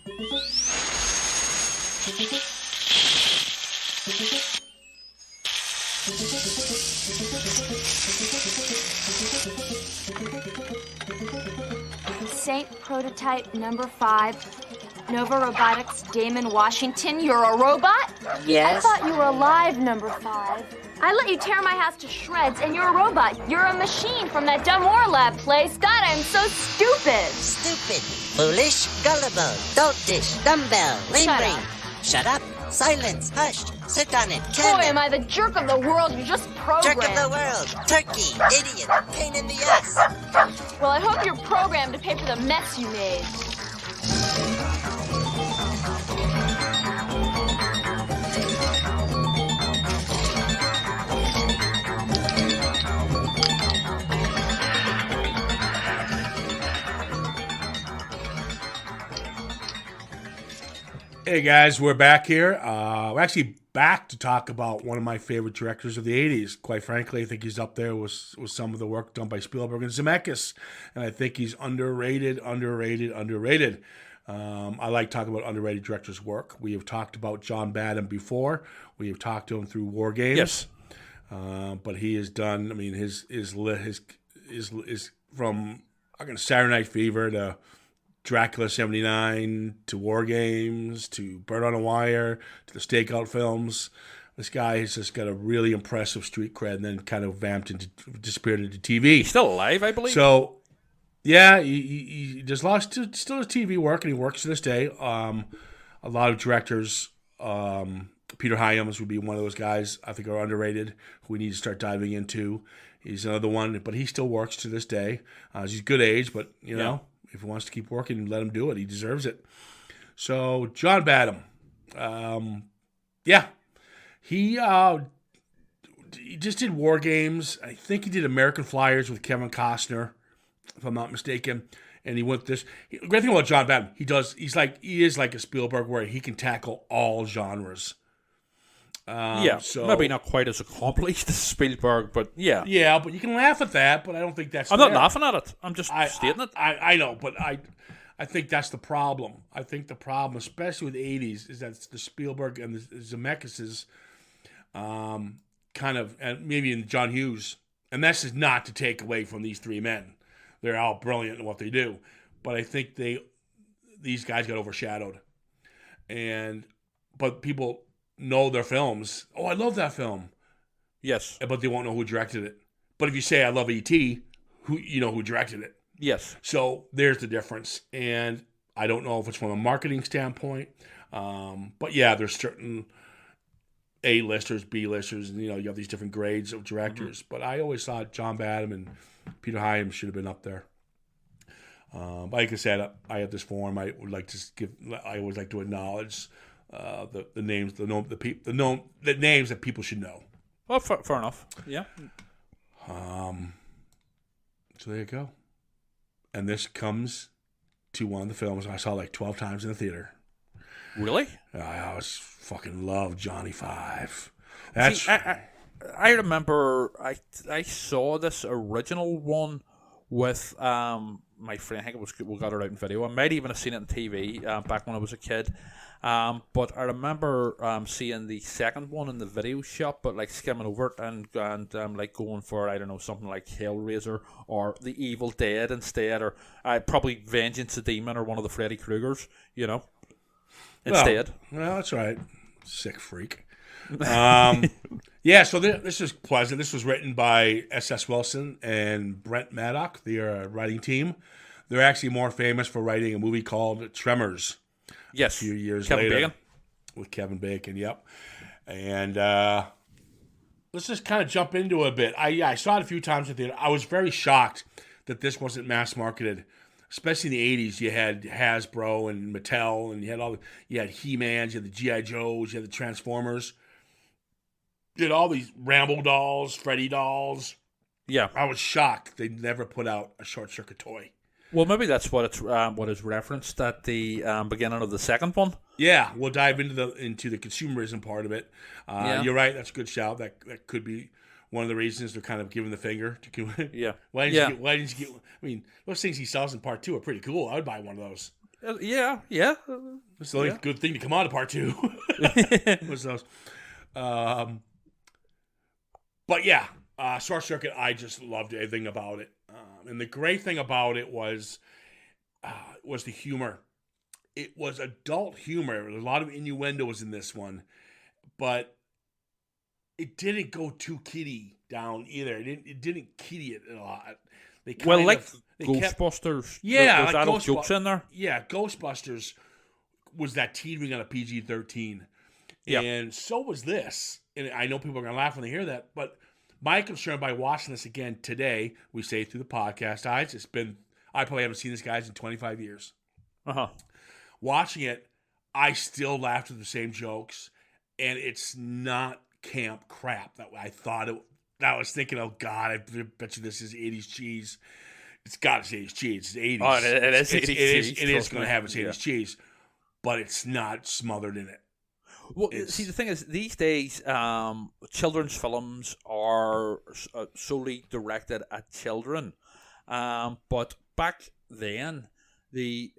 Saint Prototype number 5, Nova Robotics, Damon, Washington. You're a robot? Yes. I thought you were alive, number 5. I let you tear my house to shreds, and you're a robot. You're a machine from that dumb war lab place. God, I'm so stupid. Stupid, foolish, gullible, doltish, dumbbell, lame brain. Shut up, silence, hush, sit on it, Boy, am I the jerk of the world. You're just programmed. Jerk of the world, turkey, idiot, pain in the ass. Well, I hope you're programmed to pay for the mess you made. Hey guys, we're back here. We're actually back to talk about one of my favorite directors of the 80s. Quite frankly, I think he's up there with some of the work done by Spielberg and Zemeckis. And I think he's underrated. I like talking about underrated directors' work. We have talked about John Badham before. We have talked to him through War Games. Yes. But he has done, I mean, his from Saturday Night Fever to Dracula 79 to War Games to Bird on a Wire to the Stakeout films. This guy has just got a really impressive street cred and then kind of disappeared into TV. He's still alive, I believe. So, yeah, he does still his TV work, and he works to this day. A lot of directors, Peter Hyams would be one of those guys I think are underrated, who we need to start diving into. He's another one, but he still works to this day. He's good age, but, you know, if he wants to keep working, let him do it. He deserves it. So, John Badham. He just did War Games. I think he did American Flyers with Kevin Costner, if I'm not mistaken. And he went this. The great thing about John Badham, he is like a Spielberg where he can tackle all genres. So maybe not quite as accomplished as Spielberg, but yeah. Yeah, but you can laugh at that, but I don't think that's I'm fair. not laughing at it. I'm just stating it. I know, but I think that's the problem. I think the problem, especially with the 80s, is that the Spielberg and the Zemeckis' kind of, and maybe in John Hughes, and that's just not to take away from these three men. They're all brilliant in what they do. But I think these guys got overshadowed. But people know their films. Oh, I love that film. Yes. But they won't know who directed it. But if you say I love E.T., you know who directed it. Yes. So there's the difference. And I don't know if it's from a marketing standpoint. But yeah, there's certain A-listers, B-listers, and you have these different grades of directors. Mm-hmm. But I always thought John Badham and Peter Hyams should have been up there. Like I said, I have this form. I would like to give. I always like to acknowledge the names, the names that people should know. Well, fair enough. Yeah. So there you go. And this comes to one of the films I saw like 12 times in the theater. Really? I always fucking love Johnny Five. See, I remember I saw this original one with my friend. I think we got it out in video. I might even have seen it on TV back when I was a kid. But I remember seeing the second one in the video shop, but like skimming over it and like going for, I don't know, something like Hellraiser or The Evil Dead instead, or probably Vengeance the Demon or one of the Freddy Kruegers, instead. Well, that's right. Sick freak. Yeah, so this is pleasant. This was written by S.S. Wilson and Brent Maddock, their writing team. They're actually more famous for writing a movie called Tremors. Yes. A few years Kevin later. Bacon. With Kevin Bacon, yep. And let's just kind of jump into it a bit. I saw it a few times at the theater. I was very shocked that this wasn't mass marketed. Especially in the 80s, you had Hasbro and Mattel, and you had He-Mans, you had the G.I. Joes, you had the Transformers. You had all these Rambo dolls, Freddy dolls. Yeah. I was shocked they never put out a Short Circuit toy. Well, maybe that's what is referenced at the beginning of the second one. Yeah, we'll dive into the consumerism part of it. Yeah. You're right. That's a good shout. That could be one of the reasons they're kind of giving the finger to. Yeah. Why didn't you get? I mean, those things he sells in part 2 are pretty cool. I would buy one of those. Yeah. It's the only good thing to come out of part 2. Was those. But yeah, Short Circuit, I just loved everything about it. And the great thing about it was the humor. It was adult humor. A lot of innuendo was in this one, but it didn't go too kiddie down either. It didn't kiddie it a lot. Ghostbusters. Yeah, there's adult jokes in there. Yeah, Ghostbusters was that teetering on a PG-13. Yeah. And so was this. And I know people are going to laugh when they hear that, but my concern by watching this again today, we say through the podcast, I probably haven't seen this, guys, in 25 years. Uh-huh. Watching it, I still laughed at the same jokes, and it's not camp crap that I thought it. I was thinking, oh God, I bet you this is 80s cheese. It's got its 80s cheese. It's 80s. Oh, it is 80s cheese. It is going to have its 80s cheese, but it's not smothered in it. Well, see, the thing is, these days, children's films are solely directed at children. But back then, the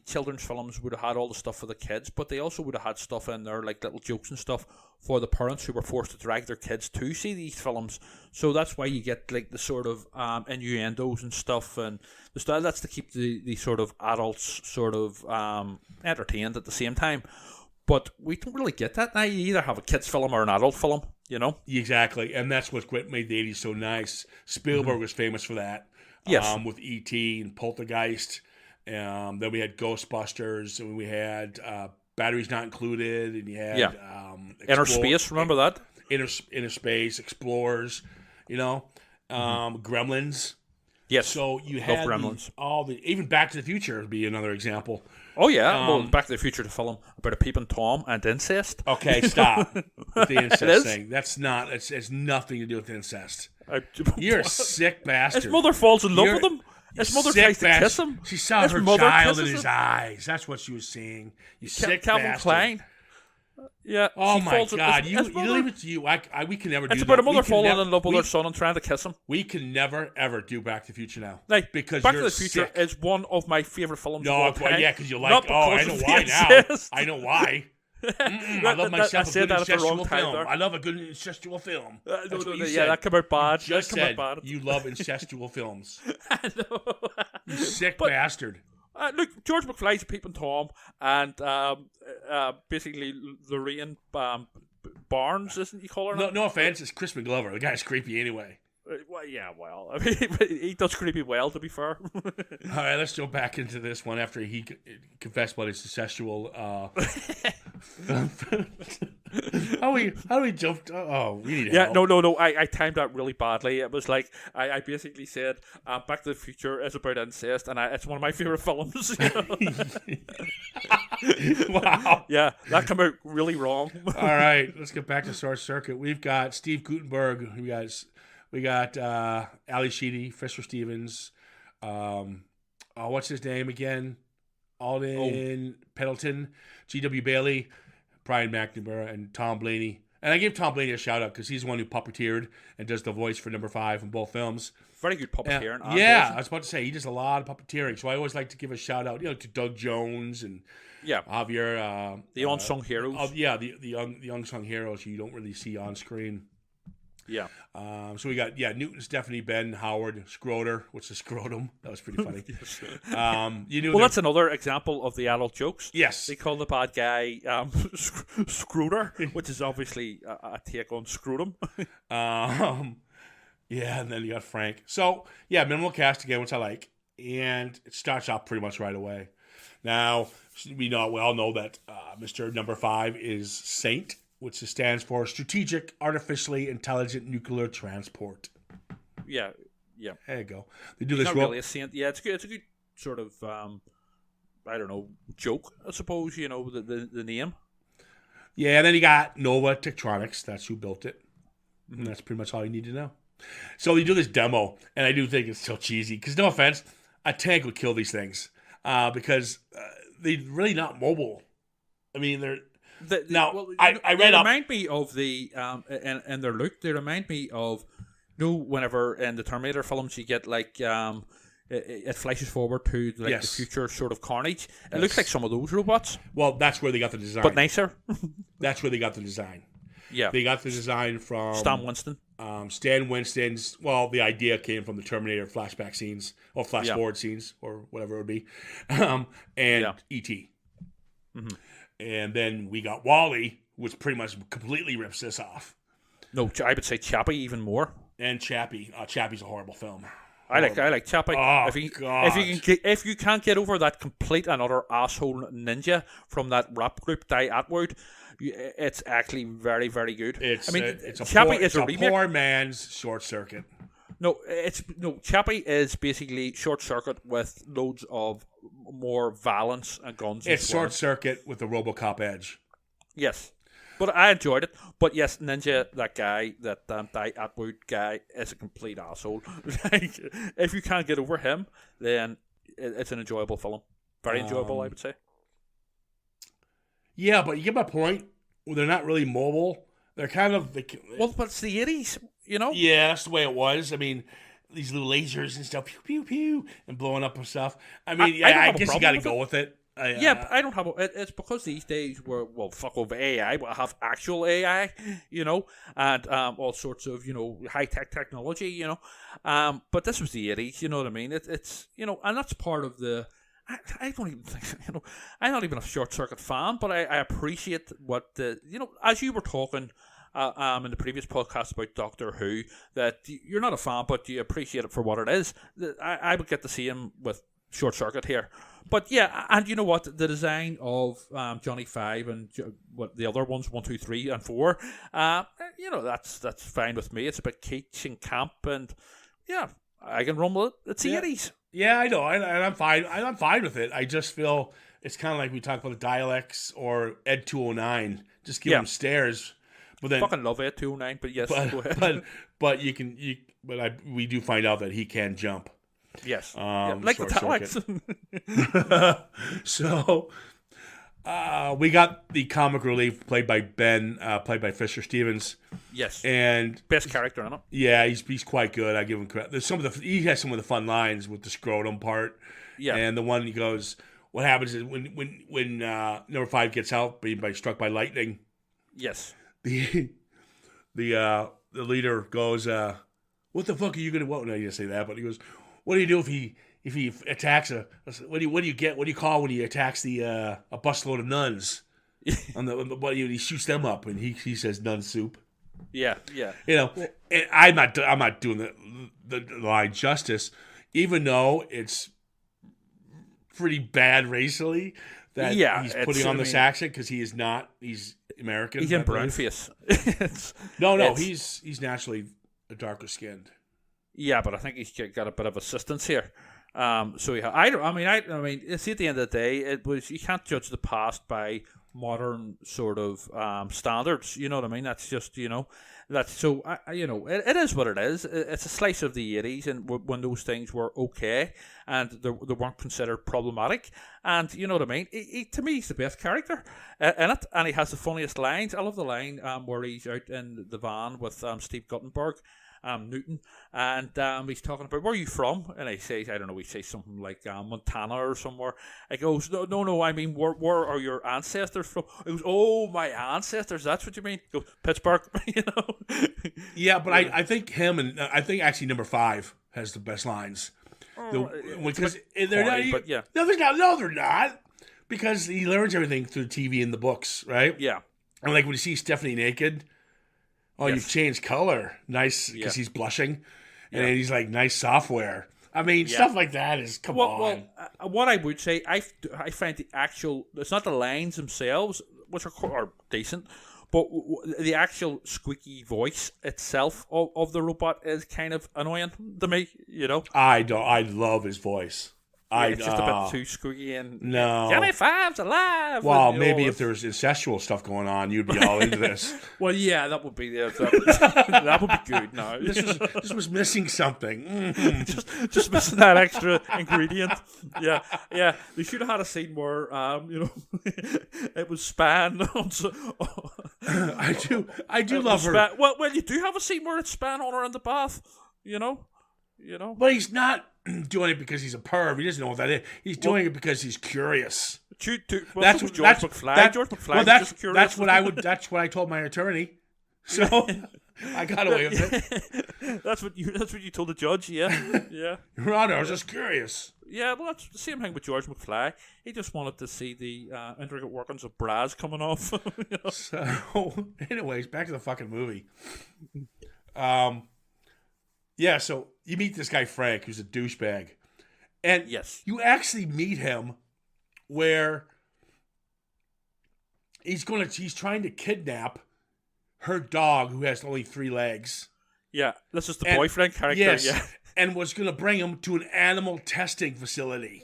children's films would have had all the stuff for the kids, but they also would have had stuff in there, like little jokes and stuff, for the parents who were forced to drag their kids to see these films. So that's why you get like the sort of innuendos and stuff, and the style that's to keep the sort of adults sort of entertained at the same time. But we don't really get that now. You either have a kids film or an adult film, you know? Exactly, and that's what made the 80s so nice. Spielberg was famous for that. Yes. With E.T. and Poltergeist. Then we had Ghostbusters, and we had Batteries Not Included, and you had Inner Space, remember that? Inner Space, Explorers, Gremlins. Yes. So you had Gremlins. Even Back to the Future would be another example. Oh yeah, well, Back to the Future, the film about a peeping Tom and incest. Okay, stop with the incest thing. That's not. It has nothing to do with incest. You're a sick bastard. His mother falls in love with him. His mother tries to kiss him. She saw her child in his eyes. That's what she was seeing. You sick Calvin bastard. Klein. Yeah. Oh my God! You leave it to you. We can never do that. It's about a mother falling in love with her son and trying to kiss him. We can never ever do Back to the Future now. Like, because Back you're to the Future sick. is one of my favorite films. No, of all time. yeah, because you like. Not I because know of why the now. incest. I know why. I love myself a good incestual film. I love a good incestual film. That's what you said. That came out bad. Just said you love incestual films. I know. You sick bastard. Look, George McFly's a peeping Tom, and basically Lorraine Barnes, isn't you call her? No offense, it's Chris McGlover. The guy's creepy anyway. Well, I mean, he does creepy well, to be fair. All right, let's go back into this one after he confessed about his incestual. How do we jump? Oh, we need help. No. I timed that really badly. It was like I basically said, "Back to the Future" is about incest, and it's one of my favorite films. Wow. Yeah, that came out really wrong. All right, let's get back to Short Circuit. We've got Steve Guttenberg. We got Ali Sheedy, Fisher Stevens. What's his name again? Alden Pendleton, G.W. Bailey, Brian McNamara, and Tom Blaney. And I gave Tom Blaney a shout out because he's the one who puppeteered and does the voice for number 5 in both films. Very good puppeteering. Yeah, I was about to say he does a lot of puppeteering, so I always like to give a shout out, to Doug Jones and Javier. The unsung heroes. The unsung heroes you don't really see on screen. Yeah. So we got Newton, Stephanie, Ben, Howard, Scroder, which is scrotum. That was pretty funny. That's another example of the adult jokes. Yes. They call the bad guy Scroder, which is obviously a take on scrotum. And then you got Frank. So minimal cast again, which I like, and it starts off pretty much right away. Now we all know that Mr. Number 5 is Saint, which stands for Strategic Artificially Intelligent Nuclear Transport. Yeah. There you go. They do this not really a saint. Yeah, it's a good sort of joke, I suppose. The name. Yeah, and then you got Nova Tektronix. That's who built it. And that's pretty much all you need to know. So you do this demo, and I do think it's so cheesy. Because no offense, a tank would kill these things because they're really not mobile. I mean, they're. I read up. They remind me of the and their look. They remind me of whenever in the Terminator films you get like it flashes forward to like Yes. the future sort of carnage. It looks like some of those robots, Well, that's where they got the design. but nicer. That's where they got the design. Yeah, They got the design from Stan Winston. Stan Winston's. Well, the idea came from the Terminator flashback scenes or flash Yeah. forward scenes or whatever it would be, and Yeah. E.T. Mm-hmm. And then we got Wall-E, which pretty much completely rips this off. No, I would say Chappie even more. And Chappie. Chappie's a horrible film. I like Chappie. Oh, If you can't get over that complete and utter asshole ninja from that rap group Die Atwood, it's actually very, very good. It's a Chappie poor, is a remake. poor man's Short Circuit. Chappie is basically Short Circuit with loads of more violence and guns. It's and Short Circuit with the RoboCop edge. Yes. But I enjoyed it. But yes, Ninja, that guy, that Die Atwood guy, is a complete asshole. Like, if you can't get over him, then it's an enjoyable film. Very enjoyable, I would say. Yeah, but you get my point. Well, they're not really mobile. They're kind of... Well, but it's the 80s, you know? Yeah, that's the way it was. I mean, these little lasers and stuff, pew, pew, pew, and blowing up and stuff. I mean, I guess you got to go with it. Yeah, but I don't have it's because these days we're, well, fuck over AI, but I have actual AI, you know, and all sorts of, you know, high-tech technology, you know. But this was the 80s, you know what I mean? It's you know, and that's part of the... I don't even think, you know, I'm not even a Short Circuit fan, but I appreciate what the, you know, as you were talking in the previous podcast about Doctor Who, that you're not a fan, but you appreciate it for what it is. I would get to see him with Short Circuit here. But yeah, and you know what? The design of Johnny 5 and what the other ones, 1, 2, 3, and 4, you know, that's fine with me. It's a bit kitsch and camp, and yeah, I can run with it. It's the 80s. Yeah, I know, and I'm fine. I'm fine with it. I just feel it's kind of like we talk about the dialects or Ed 209. Just give them stairs, but then fucking love Ed 209. But yes, go ahead. but we do find out that he can jump. Yes, like the dialects. So we got the comic relief played by Ben, played by Fisher Stevens. Yes, and best character in it. Yeah, he's quite good. I give him credit. There's he has some of the fun lines with the scrotum part. Yeah, and the one he goes, "What happens is when number 5 gets out, being struck by lightning." Yes, the leader goes, "What the fuck are you gonna?" Well, no, he didn't say that, but he goes, "What do you do if he attacks what do you call when he attacks a busload of nuns?" He shoots them up, and he says nun soup. Yeah. You know, and I'm not doing the line justice, even though it's pretty bad racially that he's putting on this accent because he is not. He's American. He's in brownface. No, he's naturally darker skinned. Yeah, but I think he's got a bit of assistance here. So I mean, see, at the end of the day, you can't judge the past by modern sort of standards. You know what I mean? That's just, you know, that's so. You know, it is what it is. It's a slice of the 80s, and when those things were okay and they weren't considered problematic. And you know what I mean? To me, he's the best character in it, and he has the funniest lines. I love the line where he's out in the van with Steve Guttenberg. Newton, and he's talking about, where are you from? And he says, I don't know, he says something like Montana or somewhere. He goes, no, I mean, where are your ancestors from? He goes, oh, my ancestors, that's what you mean? He goes, Pittsburgh, you know? Yeah, but I think him, and I think actually number 5 has the best lines. Because they're not, but yeah. No, they're not. Because he learns everything through TV and the books, right? Yeah. And like when you see Stephanie naked, you've changed color. Nice, because he's blushing. And then he's like, nice software. I mean, stuff like that is, come on. Well, what I would say, I find it's not the lines themselves, which are decent, but the actual squeaky voice itself of the robot is kind of annoying to me, you know? I love his voice. It's just a bit too squeaky and no. Johnny 5's alive. Well, maybe if there's incestual stuff going on, you'd be all into this. Well, yeah, that would be that would be good. No, this was missing something. Mm-hmm. just missing that extra ingredient. Yeah. They should have had a scene where you know, it was Span. I do love her. Well, you do have a scene where it's Span on her in the bath. You know. But he's not. doing it because he's a perv. He doesn't know what that is. He's doing it because he's curious. George That's McFly. That's what I told my attorney. So I got away with it. That's what you told the judge. Yeah, yeah. Your Honor, I was just curious. Yeah, well, that's the same thing with George McFly. He just wanted to see the intricate workings of bras coming off. You know? So, anyways, back to the fucking movie. Yeah, so you meet this guy Frank, who's a douchebag, and yes, you actually meet him where he's trying to kidnap her dog, who has only 3 legs. Yeah, this is the boyfriend character. Yes, yeah. And was going to bring him to an animal testing facility.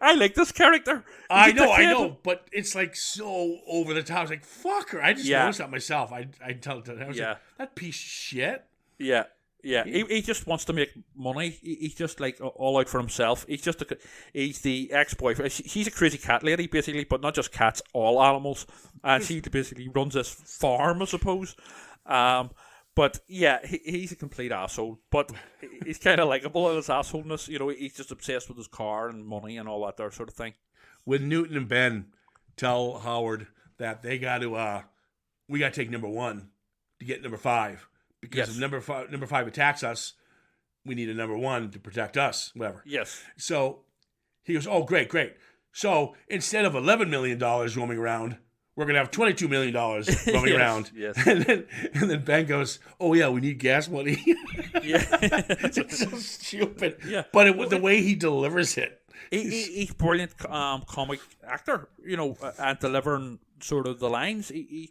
I like this character. I know, but it's like so over the top. I was like, fuck her. I just noticed that myself. I tell her, I was like, that piece of shit. Yeah. Yeah, he just wants to make money. He's just like all out for himself. He's the ex-boyfriend. She's a crazy cat lady, basically, but not just cats, all animals. And she basically runs this farm, I suppose. But yeah, he's a complete asshole. But he's kind of likable in his assholeness. You know, he's just obsessed with his car and money and all that there sort of thing. When Newton and Ben tell Howard that we got to take number 1 to get number 5. Because if number five attacks us, we need a number 1 to protect us, whatever. Yes. So he goes, oh, great. So instead of $11 million roaming around, we're going to have $22 million roaming around. Yes. And then Ben goes, oh, yeah, we need gas money. Yeah. It's so stupid. Yeah. But the way he delivers it. He's brilliant comic actor, you know, and delivering sort of the lines. He's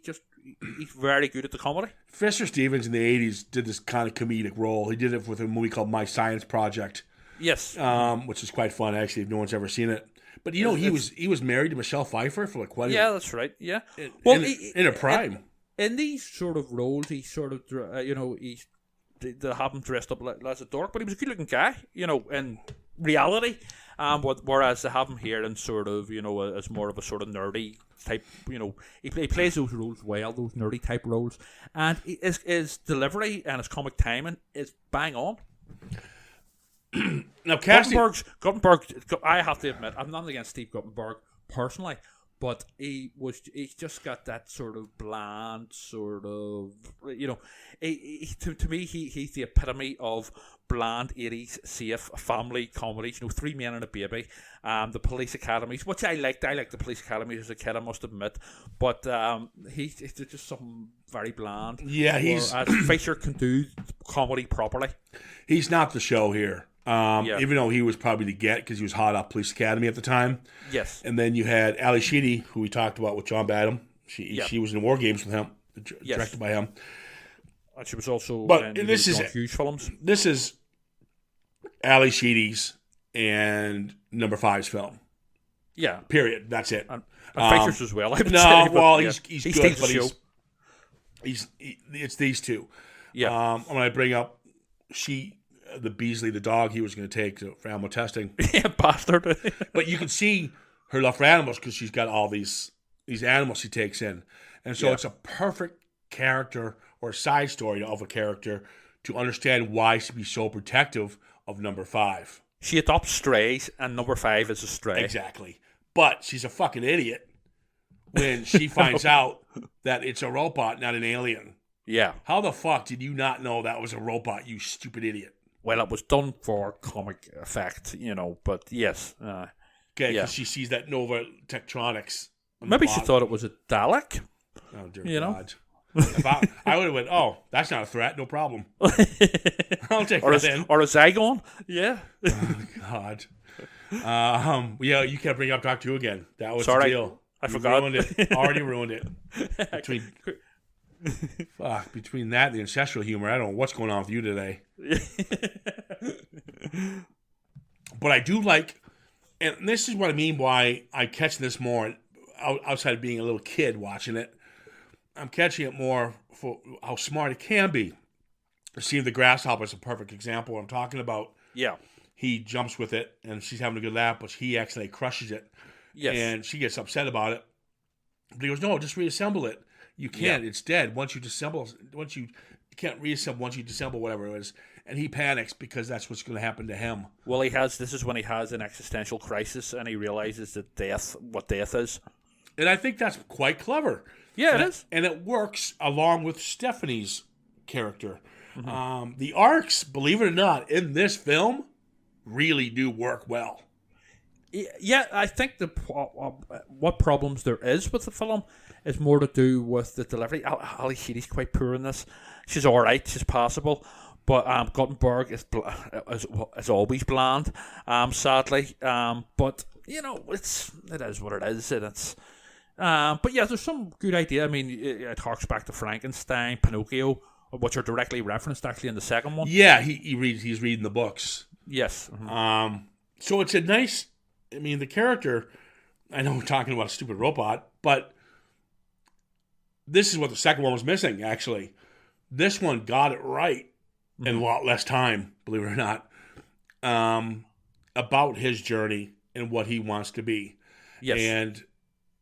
very good at the comedy. Fisher Stevens in the 80s did this kind of comedic role. He did it with a movie called My Science Project. Yes. Which is quite fun, actually, if no one's ever seen it. But, you know, he was married to Michelle Pfeiffer for like quite a... Yeah, that's right, yeah. In her prime. In these sort of roles, he sort of, they have him dressed up as a dork, but he was a good-looking guy, you know, in reality. Whereas they have him here in sort of, you know, as more of a sort of nerdy type, you know, he plays those roles well, those nerdy type roles, and his delivery and his comic timing is bang on. Now, casting... Guttenberg, I have to admit, I'm not against Steve Guttenberg personally, but he's just got that sort of bland sort of, you know, to me he's the epitome of bland 80s safe family comedies, you know, 3 Men and a Baby, the Police Academies, which I liked. I liked the Police Academy as a kid, I must admit, but he's just something very bland. Yeah, Fisher can do comedy properly. He's not the show here. Even though he was probably the get because he was hot off Police Academy at the time. Yes. And then you had Ali Sheedy, who we talked about with John Badham. She was in War Games with him, directed by him. And she was also in this is huge films. This is Ali Sheedy's and number 5's film. Yeah. Period. That's it. And Fisher's as well. He's good, but it's these two. Yeah. When I bring up the Beasley, the dog he was going to take for animal testing. Yeah, bastard. But you can see her love for animals because she's got all these animals she takes in. And so it's a perfect character or side story of a character to understand why she'd be so protective of number 5. She adopts strays, and number 5 is a stray. Exactly. But she's a fucking idiot when she finds out that it's a robot, not an alien. Yeah. How the fuck did you not know that was a robot, you stupid idiot? Well, it was done for comic effect, you know, but yes. Okay, because she sees that Nova Tektronix. Maybe she thought it was a Dalek. Oh, dear God. I would have went, oh, that's not a threat, no problem. I'll take that in. Or a Zygon. Yeah. Oh, God. Yeah, you kept bringing up Doctor Who again. That was Sorry, the deal. I forgot. Ruined it. Already ruined it. Between that and the ancestral humor, I don't know what's going on with you today. But I do like, and this is what I mean why I catch this more outside of being a little kid watching it. I'm catching it more for how smart it can be. Seeing the Grasshopper is a perfect example I'm talking about. Yeah. He jumps with it, and she's having a good laugh, but he actually crushes it. Yes. And she gets upset about it. But he goes, no, just reassemble it. You can't. Yeah. It's dead. You can't reassemble once you disassemble whatever it is. and he panics because that's what's going to happen to him. Well, this is when he has an existential crisis, and he realizes that what death is. And I think that's quite clever. Yeah, it is. And it works along with Stephanie's character. The arcs, believe it or not, in this film really do work well. Yeah, I think what problems there is with the film is more to do with the delivery. Ali Sheedy's quite poor in this. She's all right. She's passable. But Guttenberg is always bland, sadly. But, it is what it is. And it's... but yeah, there's some good idea. I mean, it harks back to Frankenstein, Pinocchio, which are directly referenced actually in the second one. Yeah, he's reading the books. Yes. So it's a nice. I mean, the character. I know we're talking about a stupid robot, but this is what the second one was missing. Actually, this one got it right in a lot less time. Believe it or not, about his journey and what he wants to be. Yes. And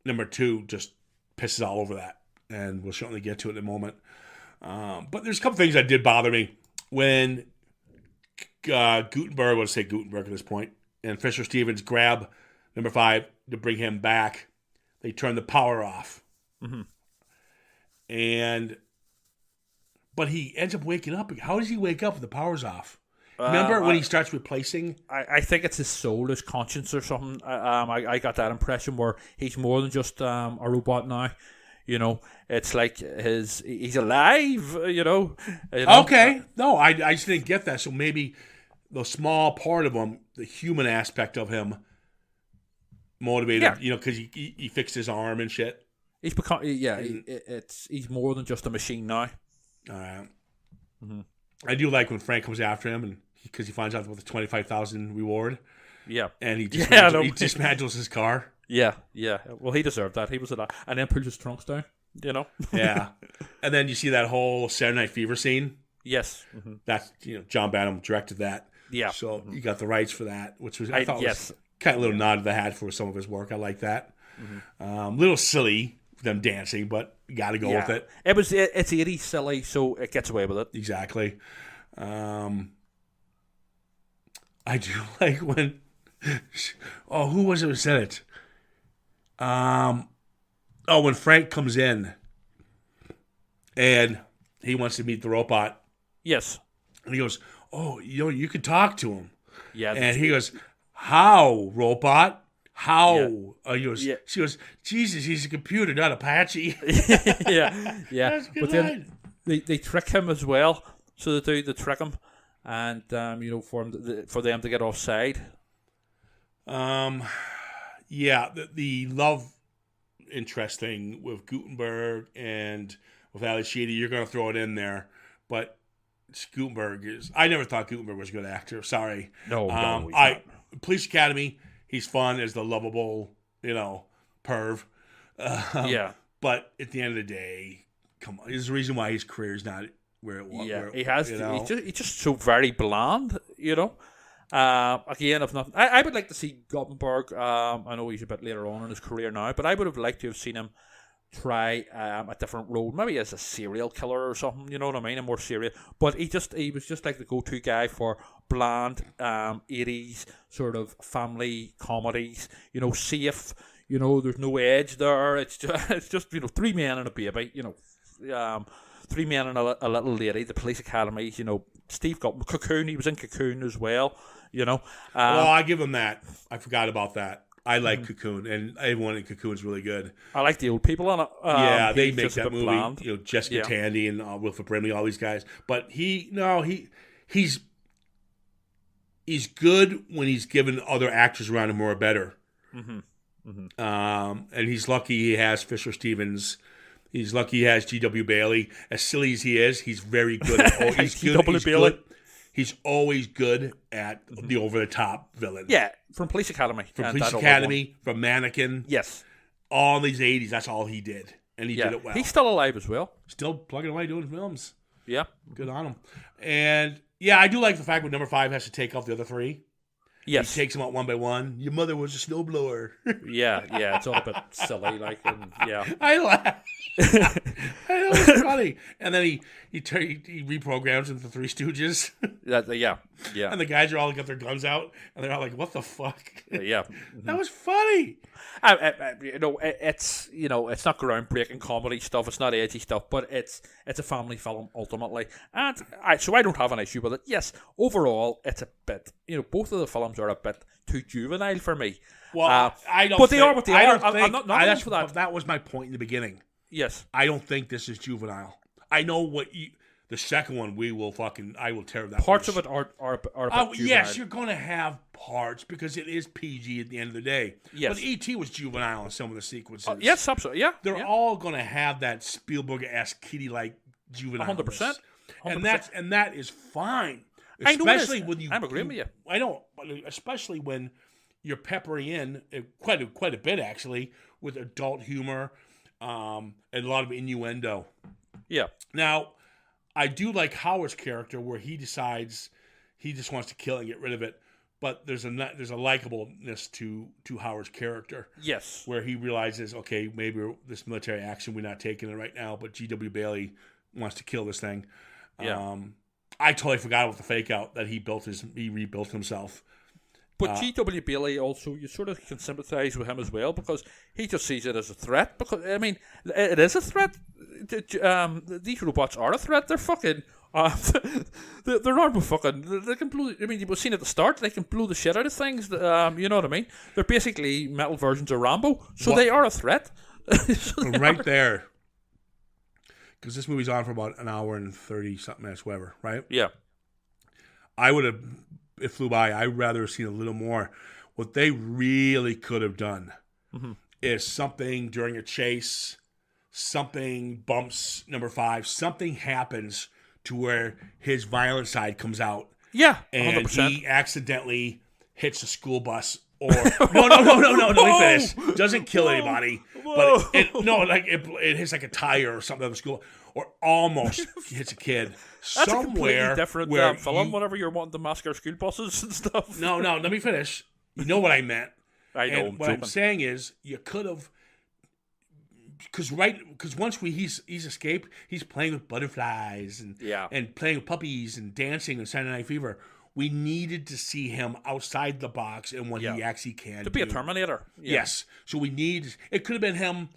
number 2 just pisses all over that, and we'll certainly get to it in a moment. But there's a couple things that did bother me when Guttenberg, let's say Guttenberg at this point, and Fisher Stevens grab number 5 to bring him back. They turn the power off, but he ends up waking up. How does he wake up if the power's off? Remember when he starts replacing? I think it's his soul, his conscience or something. I got that impression where he's more than just a robot now. It's like he's alive, Okay. No, I just didn't get that. So maybe the small part of him, the human aspect of him, motivated, because he fixed his arm and shit. He's become, he's more than just a machine now. All right. I do like when Frank comes after him, and because he finds out about the 25,000 reward. Yeah. And he dismantles his car. Yeah. Well, he deserved that. He was and then pulls his trunks down. Yeah. And then you see that whole Saturday Night Fever scene. Yes. That's John Badham directed that. Yeah. So you got the rights for that, which was I thought was kind of a little nod to the hat for some of his work. I like that. Little silly them dancing, but you got to go with it. It's 80s silly, so it gets away with it. Exactly. I do like when. Who was it who said it? When Frank comes in and he wants to meet the robot. Yes. And he goes, you can talk to him. Yeah. And he goes, how, robot? How? Yeah. She goes, Jesus, he's a computer, not Apache. Yeah. That's a good but line. then they trick him as well. So they trick him. And, for them to get offside. Yeah, the love interest thing with Guttenberg and with Ali Sheedy, you're going to throw it in there, but Guttenberg is. I never thought Guttenberg was a good actor. Sorry. No, Police Academy. He's fun as the lovable, perv. Yeah. But at the end of the day, come on, there's a reason why his career is not where it was. Yeah, he has. He's just so very bland. Again, if not, I would like to see Guttenberg. I know he's a bit later on in his career now, but I would have liked to have seen him try a different role, maybe as a serial killer or something. You know what I mean? A more serious. But he was just like the go-to guy for bland 80s sort of family comedies. Safe. There's no edge there. It's just 3 men and a baby. 3 men and a little lady. The Police Academy. Steve Guttenberg, Cocoon. He was in Cocoon as well. I give him that. I forgot about that. I like Cocoon, and everyone in Cocoon is really good. I like the old people on it. They make that movie. Bland. Jessica Tandy and Wilford Brimley, all these guys. But he's good when he's given other actors around him who are better. And he's lucky he has Fisher Stevens. He's lucky he has G.W. Bailey. As silly as he is, he's very good. He's always good at the over-the-top villain. Yeah, from Police Academy. From Mannequin. Yes. All these 80s, that's all he did. And he did it well. He's still alive as well. Still plugging away doing films. Yeah. Good on him. And, I do like the fact that number 5 has to take off the other 3. Yes. He takes them out one by one. Your mother was a snowblower. Yeah, it's all a bit silly, like, and yeah. I laugh. I know, it's funny. And then he reprograms into the Three Stooges. Yeah. And the guys are all got their guns out, and they're all like, "What the fuck?" Yeah. That was funny. It's it's not groundbreaking comedy stuff. It's not edgy stuff, but it's a family film ultimately, and I don't have an issue with it. Yes, overall, it's a bit. Both of the films are a bit too juvenile for me. Well, I don't. But they are what they are. I'm not for that. That was my point in the beginning. Yes, I don't think this is juvenile. I know what the second one I will tear that. Parts of it are a bit juvenile. Yes, you're going to have parts because it is PG at the end of the day. Yes. But E.T. was juvenile in some of the sequences. Yes, absolutely. Yeah, They're all going to have that Spielberg-esque kiddie-like juvenile. 100%. And that is fine. I know it is. When you. I'm agreeing with you. I know, but especially when you're peppering in quite a bit actually with adult humor, and a lot of innuendo. Yeah. Now, I do like Howard's character where he decides he just wants to kill and get rid of it, but there's a likableness to Howard's character. Yes. Where he realizes, okay, maybe this military action, we're not taking it right now, but G.W. Bailey wants to kill this thing. Yeah. I totally forgot about the fake out that he rebuilt himself. But G.W. Bailey also, you sort of can sympathise with him as well because he just sees it as a threat. Because I mean, it is a threat. These robots are a threat. They're fucking. They're not fucking. They can blow. I mean, you've seen at the start. They can blow the shit out of things. You know what I mean? They're basically metal versions of Rambo, so they are a threat. Right there. Because this movie's on for about an hour and 30 something minutes, whatever. Right? Yeah. I would have. It flew by. I'd rather have seen a little more. What they really could have done is something during a chase, something bumps number 5, something happens to where his violent side comes out. Yeah, 100%. And he accidentally hits a school bus. Or no, let me finish. Doesn't kill anybody, but it hits like a tire or something of the school, or almost hits a kid. That's somewhere a completely different where film. Whenever you're wanting to mask our school buses and stuff. No, let me finish. You know what I meant. I know. And what I'm saying is, you could have, because once he's escaped, he's playing with butterflies and playing with puppies and dancing and Saturday Night Fever. We needed to see him outside the box and what he actually can to be a Terminator. Yeah. Yes. So it could have been him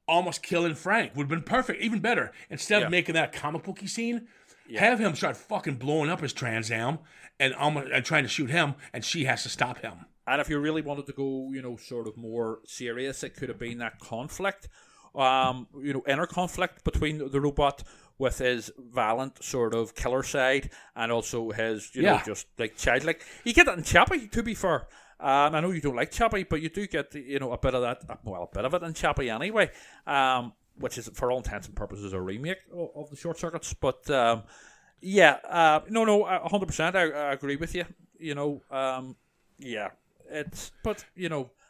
almost killing Frank. Would have been perfect, even better. Instead of making that comic booky scene, have him start fucking blowing up his Trans Am and trying to shoot him, and she has to stop him. And if you really wanted to go, sort of more serious, it could have been that conflict, inner conflict between the robot with his violent sort of killer side and also his, just like childlike. You get that in Chappie, to be fair. I know you don't like Chappie, but you do get, a bit of that, well, a bit of it in Chappie anyway, which is, for all intents and purposes, a remake of the Short Circuits. But, 100%, I agree with you, but,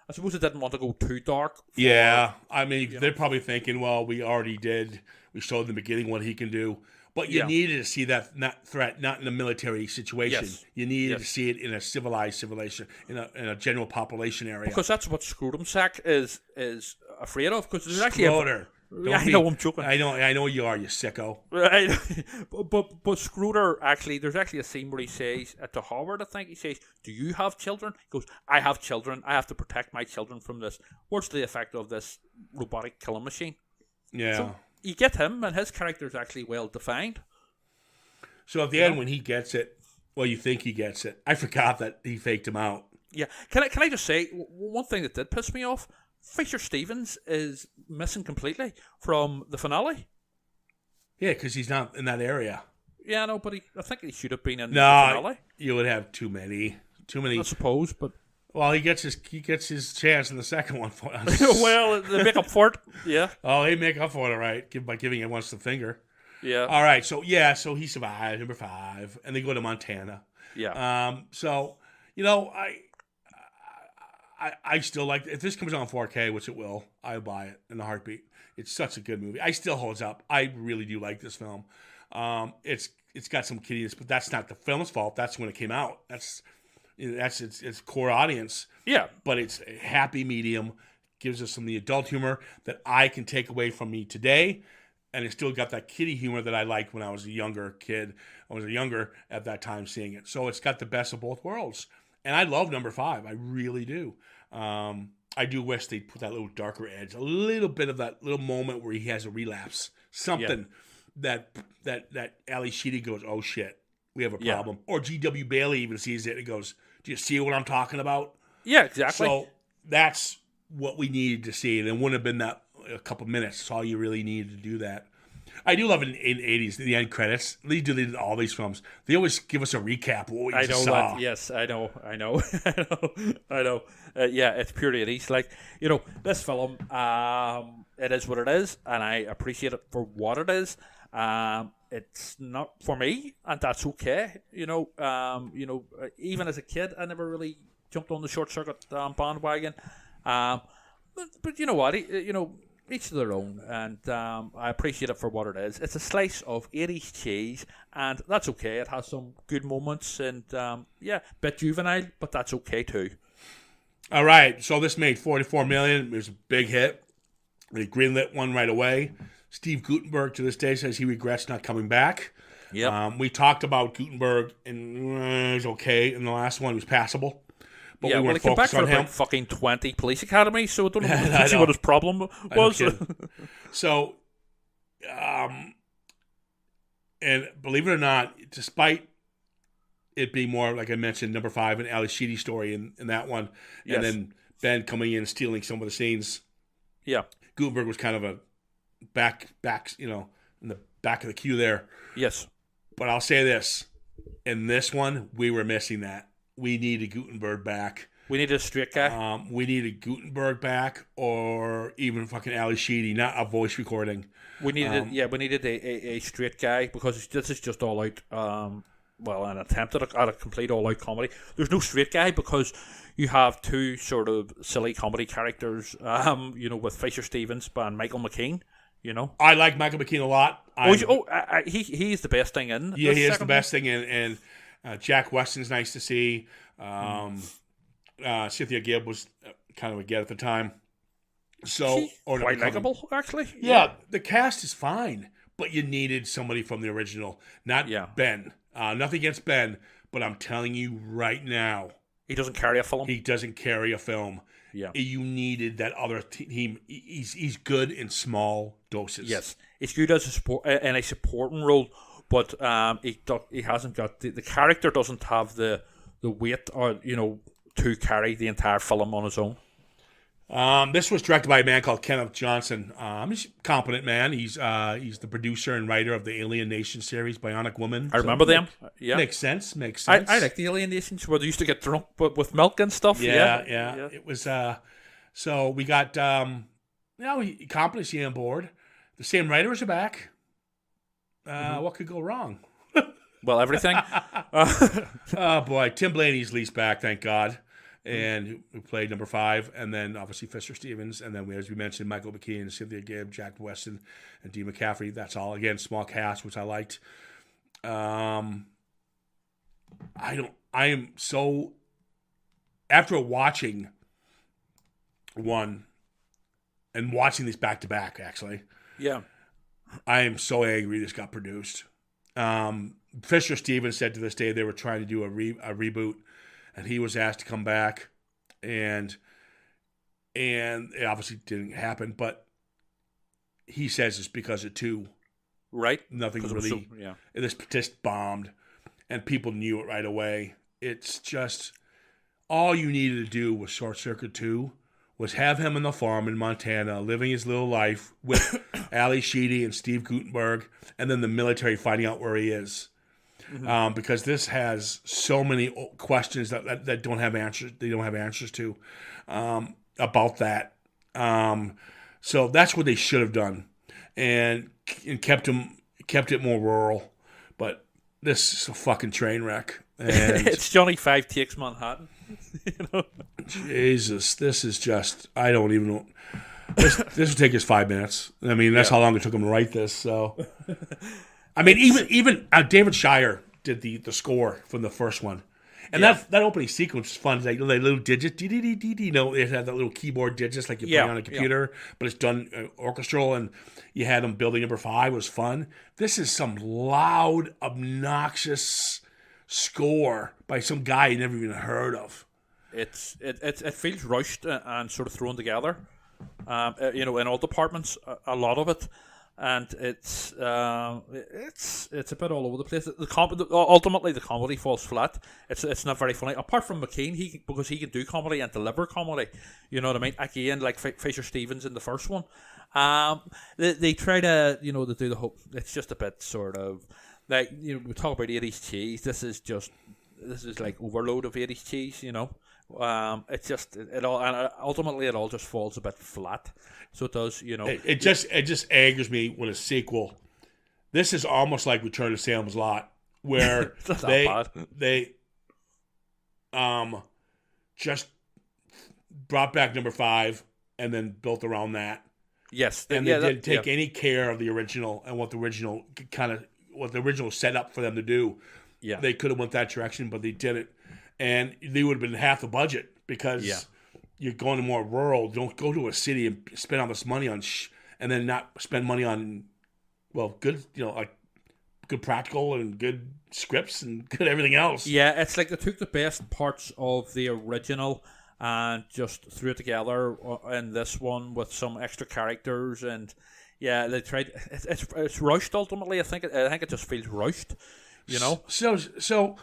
I suppose it didn't want to go too dark. I mean, they're probably thinking, well, we already did. We showed in the beginning what he can do. But you needed to see that threat, not in a military situation. Yes. You needed to see it in a civilized civilization, in a general population area. Because that's what Scrotum Sack is afraid of. Because there's actually I know, I'm joking. I know you are, you sicko. Right. but Scroter, actually, there's actually a scene where he says, to Howard, I think, he says, do you have children? He goes, I have children. I have to protect my children from this. What's the effect of this robotic killing machine? Yeah. So you get him, and his character is actually well defined. So at the end, when he gets it, well, you think he gets it. I forgot that he faked him out. Yeah. Can I just say, one thing that did piss me off, Fisher Stevens is missing completely from the finale. Yeah, because he's not in that area. Yeah, I know, but I think he should have been in the finale. You would have too many. I suppose, but well, he gets his chance in the second one. Well, they make up for it. Yeah. Oh, they make up for it, all right, by giving him once the finger. Yeah. All right. So he survived, number 5, and they go to Montana. Yeah. So I still like, if this comes on 4K, which it will, I'll buy it in a heartbeat. It's such a good movie. I still holds up. I really do like this film. It's got some kiddiness, but that's not the film's fault. That's when it came out. That's That's its core audience. Yeah. But it's a happy medium, gives us some of the adult humor that I can take away from me today, and it still got that kiddie humor that I liked when I was a younger kid. I was younger at that time seeing it. So it's got the best of both worlds. And I love number 5. I really do. I do wish they'd put that little darker edge, a little bit of that little moment where he has a relapse. Something that Ali Sheedy goes, oh shit, we have a problem. Or G.W. Bailey even sees it and goes, do you see what I'm talking about? Yeah, exactly. So that's what we needed to see. And it wouldn't have been that a couple minutes. That's all you really needed to do that. I do love it in the 80s, the end credits. They did all these films. They always give us a recap of what we just saw. Yes, I know. Yeah, it's pure 80s. Like, this film, it is what it is, and I appreciate it for what it is. It's not for me, and that's okay. Even as a kid, I never really jumped on the short circuit bandwagon. But you know what? Each to their own, and I appreciate it for what it is. It's a slice of 80s cheese, and that's okay. It has some good moments, and bit juvenile, but that's okay too. All right, so this made $44 million. It was a big hit. They greenlit one right away. Steve Guttenberg to this day says he regrets not coming back. Yep. We talked about Guttenberg, and it was okay. In the last one, he was passable. But we weren't he came back focused for on him. about fucking 20 police academies, so I don't know what his problem was. So, and believe it or not, despite it being more, like I mentioned, number 5, an Ali Sheedy story in that one, and then Ben coming in and stealing some of the scenes. Yeah. Gutenberg was kind of a back, in the back of the queue there. Yes. But I'll say this. In this one, we were missing that. We needed Guttenberg back. We needed a straight guy. We needed Guttenberg back, or even fucking Ali Sheedy, not a voice recording. We needed a straight guy, because this is just all out. An attempt at a complete all out comedy. There's no straight guy because you have two sort of silly comedy characters. With Fisher Stevens and Michael McKean. I like Michael McKean a lot. He's the best thing in. Yeah, he is the best thing in, and Jack Weston's nice to see. Cynthia Gibb was kind of a get at the time. So quite likable, actually. Yeah, the cast is fine, but you needed somebody from the original, not Ben. Nothing against Ben, but I'm telling you right now, he doesn't carry a film. He doesn't carry a film. Yeah, you needed that other team. He's good in small doses. Yes, he's good as a supporting role. But he hasn't got the character doesn't have the weight or to carry the entire film on his own. This was directed by a man called Kenneth Johnson. He's a competent man. He's the producer and writer of the Alien Nation series, Bionic Woman. I remember them. Yeah, makes sense. I like the Alien Nations where they used to get drunk with milk and stuff. Yeah. It was. So we got competency on board. The same writers are back. What could go wrong? Well, everything. Oh boy, Tim Blaney's least back, thank God, and who played number 5, and then obviously Fisher Stevens, and then as we mentioned, Michael McKean, Cynthia Gibb, Jack Weston, and Dee McCaffrey. That's all again small cast, which I liked. I am so after watching one and watching these back to back, actually. Yeah. I am so angry this got produced. Fisher Stevens said to this day they were trying to do a reboot, and he was asked to come back, and it obviously didn't happen. But he says it's because of 2. Right. Nothing really. This just bombed, and people knew it right away. It's just all you needed to do was Short Circuit 2. Was have him on the farm in Montana, living his little life with Ali Sheedy and Steve Guttenberg, and then the military finding out where he is. Mm-hmm. Because this has so many questions that don't have answers. They don't have answers to about that. So that's what they should have done, and kept it more rural. But this is a fucking train wreck. And it's Johnny 5 Takes Manhattan. Jesus, this is just, I don't even know. This will take us 5 minutes. I mean, that's how long it took him to write this. So, I mean, even David Shire did the score from the first one, And that opening sequence is fun. It's like little digits, you know, it had that little keyboard digits like you play on a computer, but it's done orchestral, and you had them building number 5. It was fun. This is some loud, obnoxious score by some guy you never even heard of. It feels rushed and sort of thrown together, you know, in all departments, a lot of it. And it's a bit all over the place. Ultimately, the comedy falls flat. It's not very funny. Apart from McKean, because he can do comedy and deliver comedy. You know what I mean? Again, like Fisher Stevens in the first one. They try to, you know, to do the whole. It's just a bit sort of like, you know, we talk about 80s cheese. This is like overload of 80s cheese. You know. It's just it all, and ultimately it all just falls a bit flat. So it does, you know. It just angers me with a sequel. This is almost like Return to Salem's Lot, where they just brought back number 5 and then built around that. Yes, and they didn't take any care of the original and what the original set up for them to do. Yeah, they could have went that direction, but they didn't. And they would have been half the budget because you're going to more rural. Don't go to a city and spend all this money on and then not spend money on, well, good, you know, like good practical and good scripts and good everything else. Yeah, it's like they took the best parts of the original and just threw it together in this one with some extra characters, and they tried. It's rushed ultimately. I think it just feels rushed, you know. So.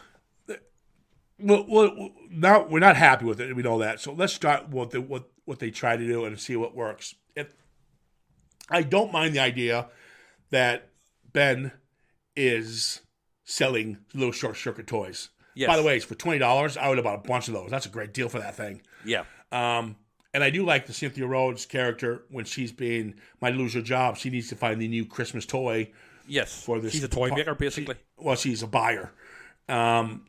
Well, now we're not happy with it. We know that. So let's start with what they try to do and see what works. I don't mind the idea that Ben is selling little short circuit toys. Yes. By the way, it's for $20. I would have bought a bunch of those. That's a great deal for that thing. Yeah. And I do like the Cynthia Rhodes character when she's might lose her job. She needs to find the new Christmas toy. Yes. For this. She's a toy maker, basically. She's a buyer.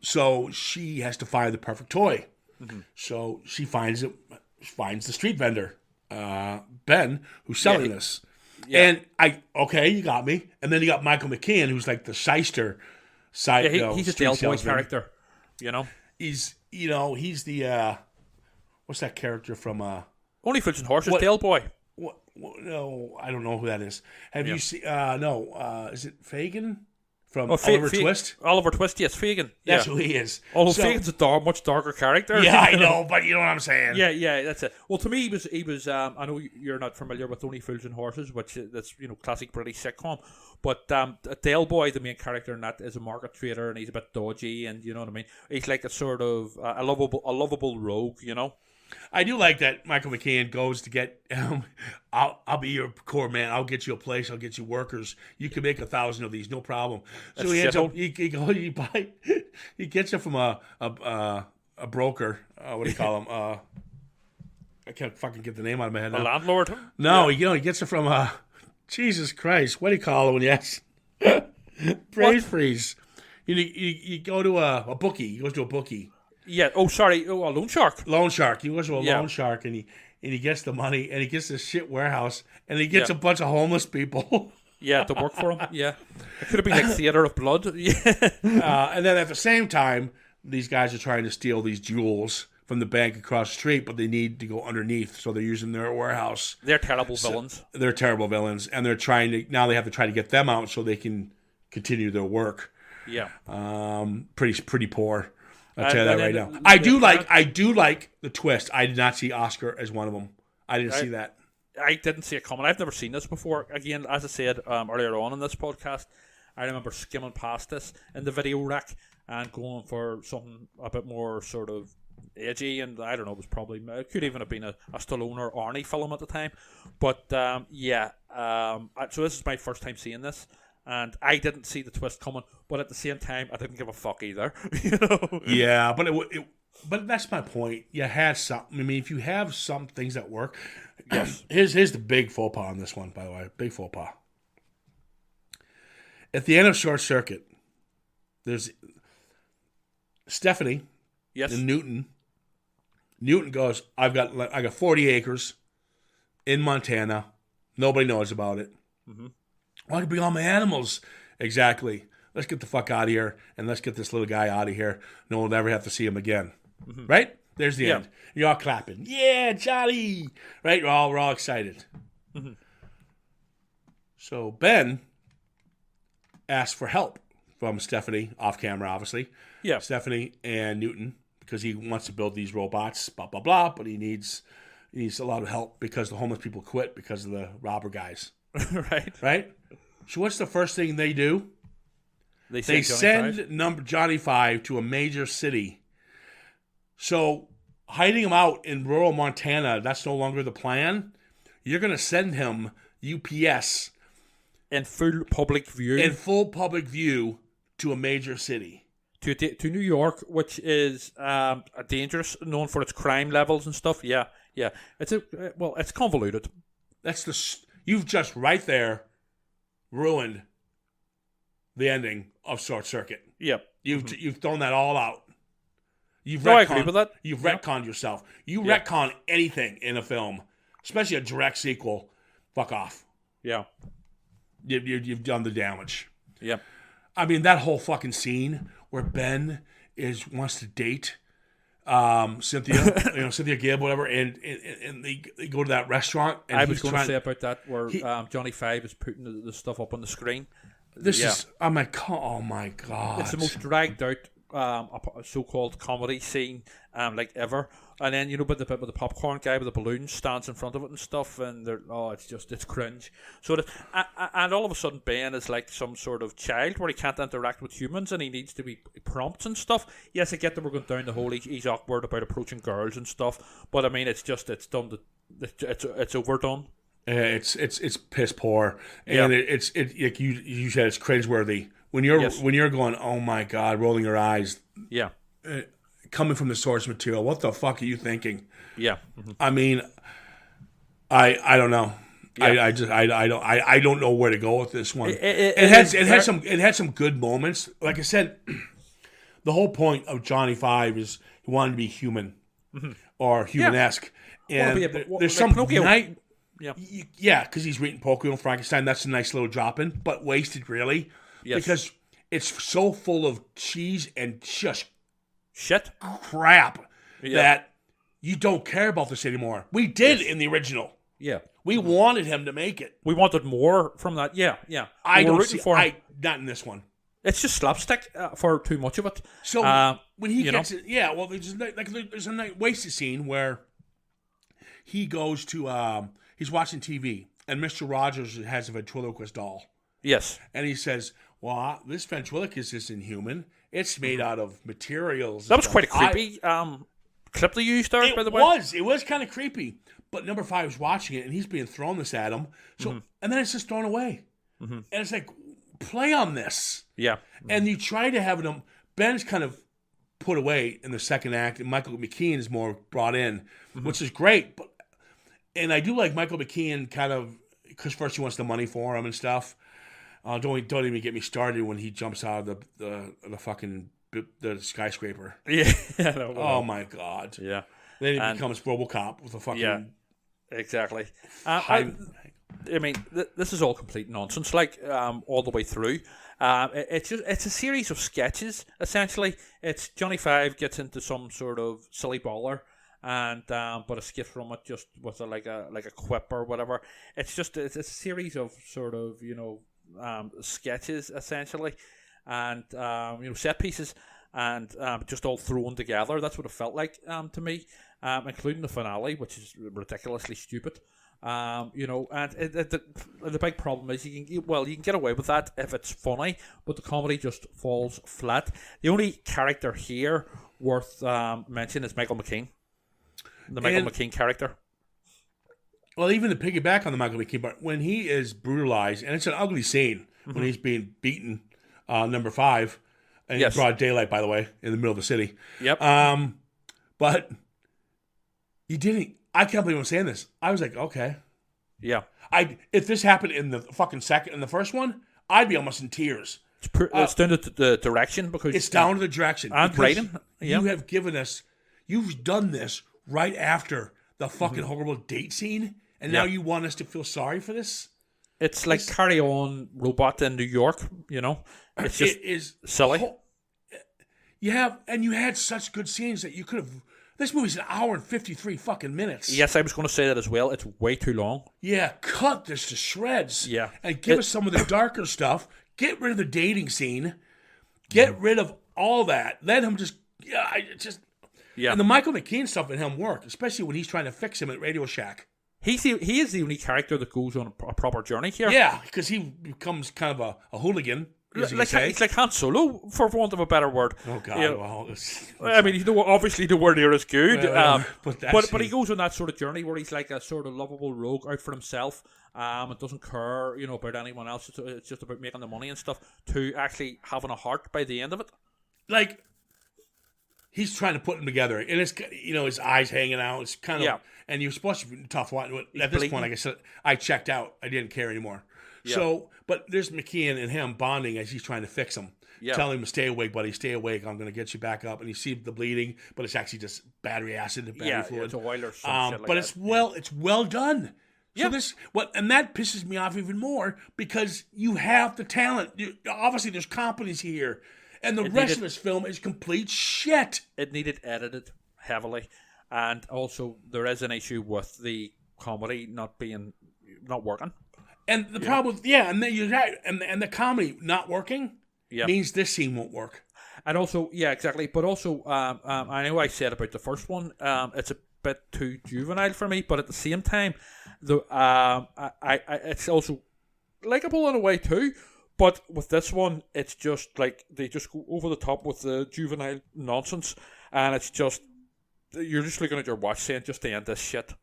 So she has to find the perfect toy. Mm-hmm. So she finds the street vendor, Ben, who's selling this. Yeah. And you got me. And then you got Michael McKean, who's like the shyster side. He's a Del Boy character. You know, he's the what's that character from Only Fools and Horses? Del Boy. No, I don't know who that is. Have you seen? No, is it Fagin? From Oliver Twist? Oliver Twist, yes, Fagin. That's who he is. Although Fagin's a much darker character. Yeah, I know, but you know what I'm saying. Yeah, that's it. Well, to me, he was. I know you're not familiar with Only Fools and Horses, which that's classic British sitcom. But Del Boy, the main character in that, is a market trader, and he's a bit dodgy, and you know what I mean. He's like a sort of a lovable rogue, you know. I do like that Michael McKean goes to get. I'll be your core man. I'll get you a place. I'll get you workers. You can make 1,000 of these, no problem. So he ends up. He gets it from a broker. What do you call him? I can't fucking get the name out of my head now. A landlord? No, he gets it from Jesus Christ. What do you call it when you ask? Brain freeze. You go to a bookie. He goes to a bookie. Yeah. Oh, sorry. Oh, a loan shark. Loan shark. He goes to a loan shark, and he gets the money, and he gets this shit warehouse, and he gets a bunch of homeless people. To work for him. Yeah. It could have been like Theater of Blood. Yeah. And then at the same time, these guys are trying to steal these jewels from the bank across the street, but they need to go underneath, so they're using their warehouse. They're terrible villains. They're terrible villains, and they have to try to get them out so they can continue their work. Yeah. Pretty poor. I'll tell you that right now. I do like the twist. I did not see Oscar as one of them. I didn't see that. I didn't see it coming. I've never seen this before. Again, as I said earlier on in this podcast, I remember skimming past this in the video rack and going for something a bit more sort of edgy, and I don't know, it could even have been a Stallone or Arnie film at the time. But so this is my first time seeing this. And I didn't see the twist coming, but at the same time, I didn't give a fuck either. You know? Yeah, but that's my point. You had something. I mean, if you have some things that work, yes. Here's the big faux pas on this one, by the way. Big faux pas. At the end of Short Circuit, there's Stephanie. Yes. And Newton. Newton goes, I got 40 acres in Montana. Nobody knows about it. Mm-hmm. I could bring all my animals. Exactly. let's get the fuck out of here, and let's get this little guy out of here. No one will ever have to see him again. Right? There's the end. You're all clapping. Yeah, Johnny! Right? We're all excited. So Ben asked for help from Stephanie, off camera, obviously. Yeah. Stephanie and Newton, because he wants to build these robots, blah, blah, blah, but he needs a lot of help because the homeless people quit because of the robber guys. Right? So what's the first thing they do? They send Johnny Five to a major city. So hiding him out in rural Montana, that's no longer the plan. You're going to send him UPS. In full public view. To a major city. To New York, which is dangerous, known for its crime levels and stuff. Yeah. It's convoluted. You've just right there ruined the ending of Short Circuit. Yep. You've thrown that all out. I agree with that. You've retconned yourself. You retcon anything in a film, especially a direct sequel. Fuck off. Yeah. You've done the damage. Yep. I mean, that whole fucking scene where Ben wants to date Cynthia, Cynthia Gibb, whatever, and they go to that restaurant. And I was going to say about that where Johnny Five is putting the stuff up on the screen. I'm like, oh my God. It's the most dragged out so-called comedy scene ever. And then, but the bit with the popcorn guy with the balloons stands in front of it and stuff, and it's cringe. So and all of a sudden Ben is like some sort of child where he can't interact with humans and he needs to be prompts and stuff. Yes, I get that we're going down the whole he's awkward about approaching girls and stuff, but I mean it's done it's overdone. It's piss poor, and it's like you said, it's cringeworthy when you're going, oh my God, rolling your eyes. Yeah. Coming from the source material, what the fuck are you thinking? Yeah. I mean, I don't know. Yeah. I don't know where to go with this one. It had some good moments. Like I said, the whole point of Johnny Five is he wanted to be human or human-esque, and there's some night. Yeah, because he's reading Pinocchio and Frankenstein. That's a nice little drop in, but wasted really, because it's so full of cheese and just shit crap that you don't care about this anymore. We did in the original. Yeah, we wanted him to make it. We wanted more from that. Yeah. Not in this one. It's just slapstick for too much of it. So when he gets it, there's a wasted scene where he goes to he's watching TV and Mr. Rogers has a ventriloquist doll. Yes, and he says, "Well, this ventriloquist is inhuman. It's made out of materials." That was quite a creepy clip they used there, by the way. It was kind of creepy. But number 5 is watching it, and he's being thrown this at him. So, and then it's just thrown away. And it's like, play on this. Yeah. And you try to have them. Ben's kind of put away in the second act, and Michael McKean is more brought in, which is great. And I do like Michael McKean kind of, because first he wants the money for him and stuff. Don't even get me started when he jumps out of the fucking the skyscraper. Yeah. Oh my God. Yeah. Then he becomes RoboCop with a fucking. Yeah. Exactly. I mean, this is all complete nonsense. All the way through. It's a series of sketches. Essentially, it's Johnny Five gets into some sort of silly baller. And but escapes from it just with a quip or whatever. It's a series of sort of sketches essentially, and set pieces, and just all thrown together. That's what it felt like to me, including the finale, which is ridiculously stupid. And the big problem is you can get away with that if it's funny, but the comedy just falls flat. The only character here worth mentioning is Michael McKean. The Michael McKean character. Well, even to piggyback on the Michael McKean part, when he is brutalized, and it's an ugly scene when he's being beaten, number 5, in broad daylight, by the way, in the middle of the city. Yep. But you didn't. I can't believe I'm saying this. I was like, okay. Yeah. If this happened in the fucking in the first one, I'd be almost in tears. It's down to the direction because it's down to the direction and writing. You have given us. You've done this right after the fucking horrible date scene, and now you want us to feel sorry for this? It's like Carry On Robot in New York, you know? It's just it is silly. You had such good scenes that you could have. This movie's an hour and 53 fucking minutes. Yes, I was going to say that as well. It's way too long. Yeah, cut this to shreds. Yeah. And give us some of the darker stuff. Get rid of the dating scene. Get rid of all that. Let him just. Yeah. And the Michael McKean stuff in him work, especially when he's trying to fix him at Radio Shack. He is the only character that goes on a proper journey here. Yeah, because he becomes kind of a hooligan. He's like Han Solo, for want of a better word. Oh God! You know, Well, I mean, obviously nowhere near as good. But he goes on that sort of journey where he's like a sort of lovable rogue out for himself. And doesn't care, about anyone else. It's just about making the money and stuff. To actually having a heart by the end of it. Like he's trying to put them together, and it's his eyes hanging out. It's kind of and you're supposed to be tough. At this point, like I said, I checked out. I didn't care anymore. Yeah. So, but there's McKean and him bonding as he's trying to fix him. Yeah. Telling him to stay awake, buddy, stay awake. I'm going to get you back up. And you see the bleeding, but it's actually just battery acid, battery fluid. It's oil or some shit like but that. It's well done. Yeah. So and that pisses me off even more because you have the talent. Obviously, there's competency here, and the rest of this film is complete shit. It needed edited heavily, and also there is an issue with the comedy not working. And the problem with and then you're right, and the comedy not working means this scene won't work. And also, exactly. But also, I know I said about the first one, it's a bit too juvenile for me. But at the same time, it's also likable in a way too. But with this one, it's just like they just go over the top with the juvenile nonsense, and it's just you're just looking at your watch saying, "Just to end this shit,"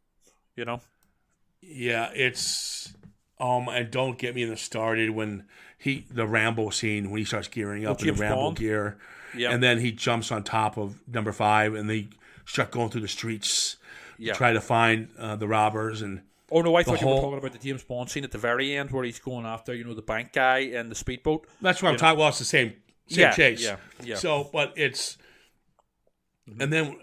Yeah, it's. And don't get me started when the Rambo scene when he starts gearing up in the Rambo gear, and then he jumps on top of number 5 and they start going through the streets to try to find the robbers and. Oh no! I thought you were talking about the James Bond scene at the very end where he's going after the bank guy and the speedboat. That's what I'm talking about. It's the same chase. Yeah. So, but it's, and then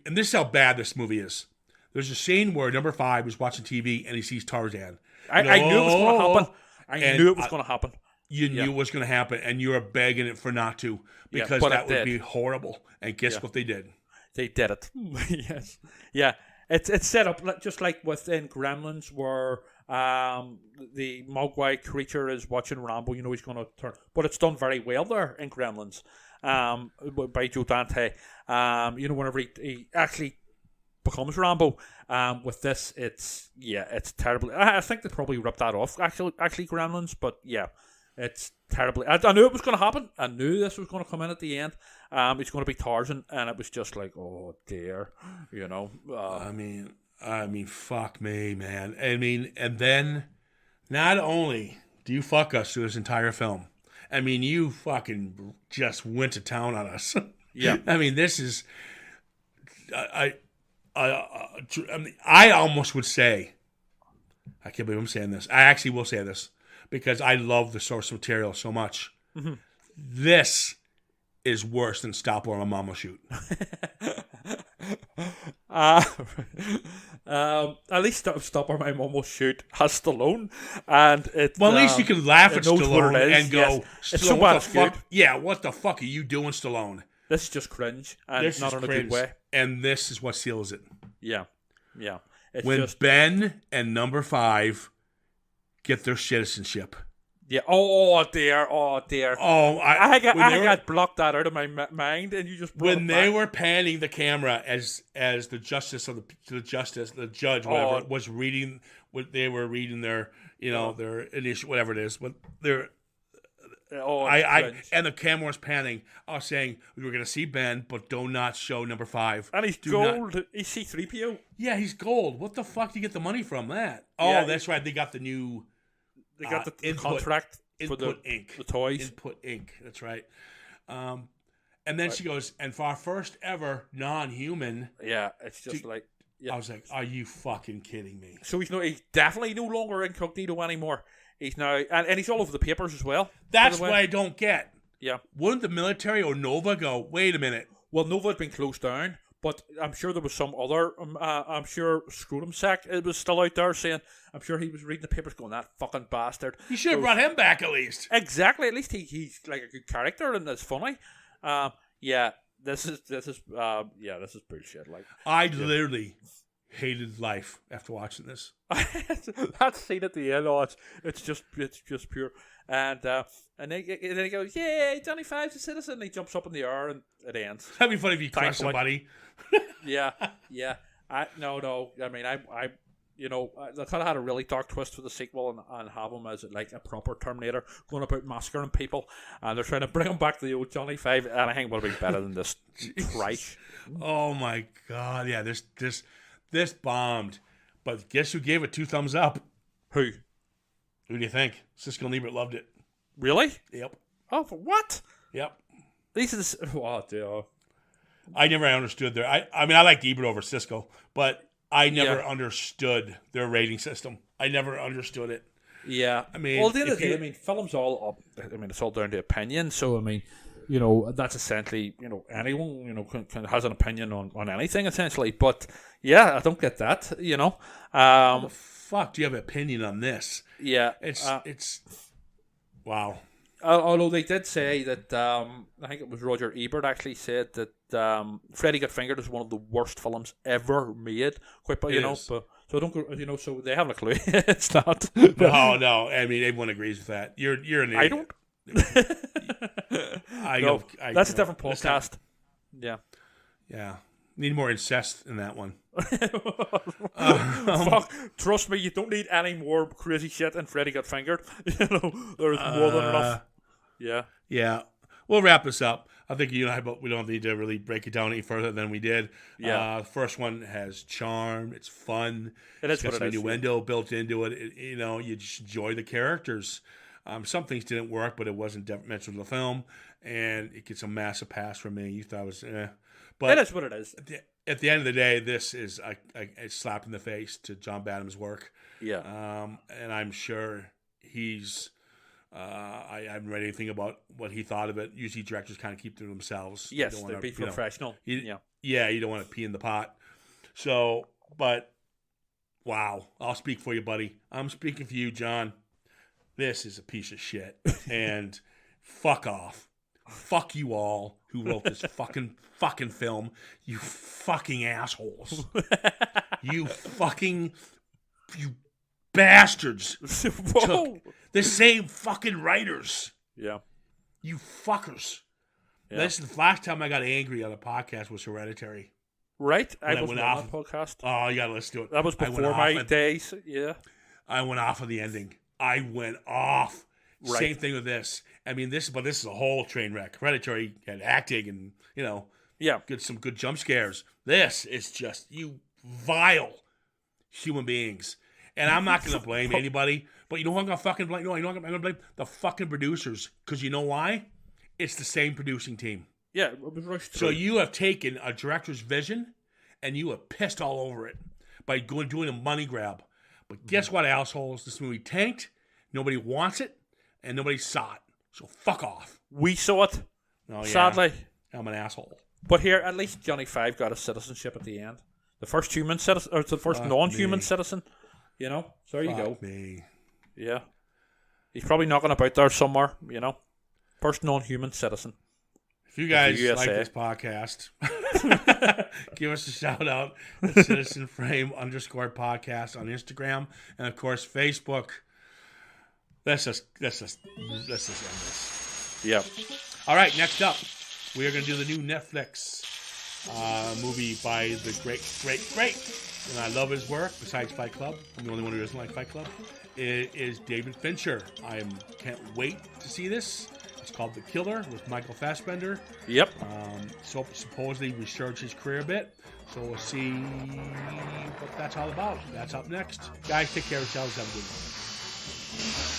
and this is how bad this movie is. There's a scene where number 5 is watching TV and he sees Tarzan. I knew it was going to happen. I knew it was going to happen. You knew it was going to happen, and you were begging it for not to because that would be horrible. And guess what they did? They did it. Yes. Yeah. It's set up just like within Gremlins, where the Mogwai creature is watching Rambo. He's going to turn, but it's done very well there in Gremlins, by Joe Dante. Whenever he actually becomes Rambo. With this, it's terrible. I think they probably ripped that off. Actually, Gremlins, but it's terribly. I knew it was going to happen. I knew this was going to come in at the end. It's going to be Tarzan, and it was just like, oh dear, I mean, fuck me, man. I mean, and then not only do you fuck us through this entire film, I mean, you fucking just went to town on us. Yeah. I mean, this is. I almost would say, I can't believe I'm saying this. I actually will say this because I love the source material so much. Mm-hmm. This is worse than Stop or My Mama Shoot. At least Stop or My Mama Shoot has Stallone, and it. Well, at least you can laugh at Stallone and go, yes. It's so what bad. The fuck? Yeah, what the fuck are you doing, Stallone? This is just cringe, and not in a good way. And this is what seals it. Yeah. It's when just... Ben and number 5 get their citizenship. Yeah. Oh dear. Oh, I got blocked that out of my mind, and you just when they were panning the camera as the justice of the judge, whatever, was reading what they were reading their their initial whatever it is, but they're. And the camera was panning. I was saying we were going to see Ben, but do not show number 5. And he's gold. He's C-3PO. Yeah, he's gold. What the fuck do you get the money from that? Oh, that's right. They got the new. They got the contract for the Inc. The toys. Input Inc. That's right. And then she goes, and for our first ever non-human. Yeah, it's just like. Yeah. I was like, are you fucking kidding me? So he's definitely no longer incognito anymore. He's now, and he's all over the papers as well. That's what I don't get. Yeah. Wouldn't the military or Nova go, wait a minute? Well, Nova had been closed down, But I'm sure there was some other. I'm sure Scrotum Sack it was still out there saying. I'm sure he was reading the papers, going, "That fucking bastard." You should have brought him back at least. Exactly. At least he's like a good character and it's funny. Yeah. This is bullshit. Like I literally hated life after watching this. that scene at the end, it's just pure. And then he goes, "Yeah, Johnny Five's a citizen." And he jumps up in the air and it ends. That'd be funny if you crushed Thankfully. somebody. Yeah. No. I mean, I they could have had a really dark twist for the sequel and have him as like a proper Terminator going about massacring people, and they're trying to bring him back to the old Johnny Five, and I think it would have been better than this trash. Oh my god, yeah, this bombed. But guess who gave it 2 thumbs up? Who Who do you think? Siskel and Ebert loved it. really? Yep. Oh, for what? Yep. These are dear. I never understood their. I mean, I liked Ebert over Siskel, but I never Yeah. understood their rating system. I never understood it. Yeah, I mean, well, at the end if of the day, you- I mean, film's all up. I mean, it's all down to opinion. So, I mean, that's essentially, anyone, has an opinion on anything essentially. But yeah, I don't get that. Fuck, do you have an opinion on this? Yeah, It's wow. although they did say that, I think it was Roger Ebert actually said that Freddy Got Fingered is one of the worst films ever made. Quite, but It but is. so don't go, so they haven't a clue. It's not. No. I mean, everyone agrees with that. You're an idiot. I don't. No, that's a different let's not- podcast. Yeah. Yeah, need more incest in that one. Fuck, trust me, you don't need any more crazy shit than Freddy Got Fingered. There's more than enough. Yeah. Yeah, we'll wrap this up. I think you and I, but we don't need to really break it down any further than we did. Yeah. The first one has charm. It's fun. It is It's got what some it is, innuendo built into it. You just enjoy the characters. Some things didn't work, but it wasn't mentioned in the film, and it gets a massive pass from me. You thought it was, but It is what it is. at the end of the day, this is a slap in the face to John Badham's work. Yeah. And I'm sure he's. I haven't read anything about what he thought of it. Usually, directors kind of keep to themselves. You Yes, don't they'd wanna, be professional. Yeah, Yeah. you don't want to pee in the pot. So, but wow, I'll speak for you, buddy. I'm speaking for you, John. This is a piece of shit, and fuck off. Fuck you all who wrote this fucking film. You fucking assholes. you bastards. Whoa. Took the same fucking writers. Yeah. You fuckers. Yeah. Listen, the last time I got angry on a podcast was Hereditary. Right? I When I wasn't went on off- that podcast. Oh, you gotta listen to it. That was I went before off my and- days. Yeah. I went off of the ending. I went off. Right. Same thing with this. I mean, this is a whole train wreck. Hereditary had acting and Yeah. some good jump scares. This is just you vile human beings. And I'm not going to blame anybody, but you know who I'm going to fucking blame? No, I'm going to blame the fucking producers. Because you know why? It's the same producing team. Yeah. It was rushed So through. you have taken a director's vision and you have pissed all over it by doing a money grab. But guess what, assholes? This movie tanked. Nobody wants it, and nobody saw it. So fuck off. We saw it, Oh, yeah. sadly. I'm an asshole. But here, at least Johnny Five got a citizenship at the end. The first human citizen, or the first Fuck non-human me. citizen. So there you go. Fuck me. Yeah. He's probably knocking about there somewhere, First non-human citizen. If you guys USA. like this podcast, give us a shout out at citizenframe_podcast on Instagram and of course Facebook. Let's just end this. Yeah. All right, next up, we are going to do the new Netflix movie by the great, and I love his work, besides Fight Club. I'm the only one who doesn't like Fight Club. It is David Fincher. I can't wait to see this. It's called The Killer with Michael Fassbender. Yep. So supposedly research his career a bit. So we'll see what that's all about. That's up next. Guys, take care of yourselves. Have a good one.